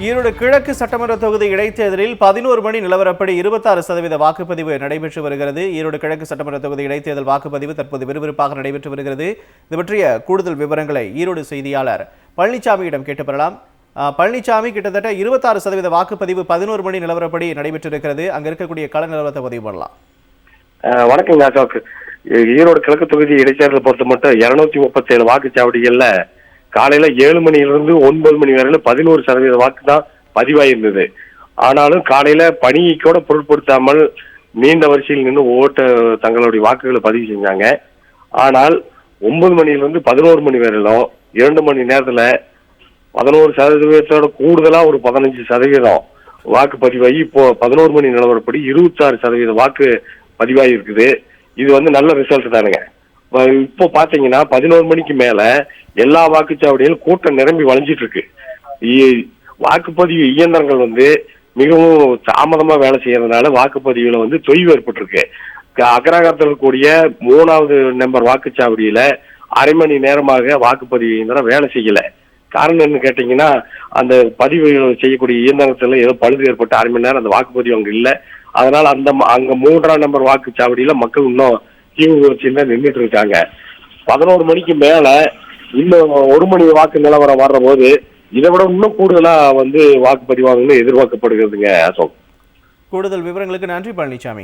ஈரோடு கிழக்கு சட்டமன்ற தொகுதி இடைத்தேர்தலில் 11 மணி நிலவரப்படி 26% வாக்குப்பதிவு நடைபெற்று வருகிறது. ஈரோடு கிழக்கு சட்டமன்ற தொகுதி இடைத்தேர்தல் வாக்குப்பதிவு தற்போது விறுவிறுப்பாக நடைபெற்று வருகிறது. இது பற்றிய கூடுதல் விவரங்களை ஈரோடு செய்தியாளர் பழனிசாமியிடம் கேட்டு பெறலாம். பழனிசாமி, கிட்டத்தட்ட 26% வாக்குப்பதிவு 11 மணி நிலவரப்படி நடைபெற்றிருக்கிறது. அங்க இருக்கக்கூடிய கள நிலவரத்தை பதிவு பண்ணலாம். வணக்கங்க அசோக். ஈரோடு கிழக்கு தொகுதி இடைத்தேர்தல் பொறுத்த மட்டும் 237 வாக்குச்சாவடிகள்ல காலையில 7 மணியிலிருந்து 9 மணி வரையில 11% வாக்கு தான் பதிவாயிருந்தது. ஆனாலும் காலையில பணியை கூட பொருட்படுத்தாமல் நீண்ட வரிசையில் நின்று தங்களுடைய வாக்குகளை பதிவு செஞ்சாங்க. ஆனால் 9 மணியிலிருந்து 11 மணி வரையிலும் 2 மணி நேரத்துல 11% கூடுதலா ஒரு 15% வாக்கு பதிவாகி இப்போ 11 மணி நிலவரப்படி 26% வாக்கு பதிவாகி இருக்குது. இது நல்ல ரிசல்ட் தானுங்க. இப்போ பாத்தீங்கன்னா 11 மணிக்கு மேல எல்லா வாக்குச்சாவடியிலும் கூட்டம் நிரம்பி வளைஞ்சிட்டு இருக்கு. வாக்குப்பதிவு இயந்திரங்கள் மிகவும் தாமதமா வேலை செய்யறதுனால வாக்குப்பதிவுல தொய்வு ஏற்பட்டிருக்கு. அக்ரஹாரத்தில் இருக்கக்கூடிய 3வது நம்பர் வாக்குச்சாவடியில அரை மணி நேரமாக வாக்குப்பதிவு இயந்திரம் வேலை செய்யல. காரணம் என்ன கேட்டீங்கன்னா, அந்த பதிவு செய்யக்கூடிய இயந்திரத்துல ஏதோ பழுது ஏற்பட்டு அரை மணி நேரம் அந்த வாக்குப்பதிவு அங்க இல்லை. அதனால அங்க 3ஆம் நம்பர் வாக்குச்சாவடியில மக்கள் இன்னும் தீவு வரிசையில நின்றுட்டு இருக்காங்க. 11 மணிக்கு மேல இன்னும் 1 மணி வாக்கு நிலவரம் வர்ற போது இதை விட இன்னும் கூடுதலா வாக்குப்பதிவாகணும்னு எதிர்பார்க்கப்படுகிறதுங்க அசோக். கூடுதல் விவரங்களுக்கு நன்றி பழனிசாமி.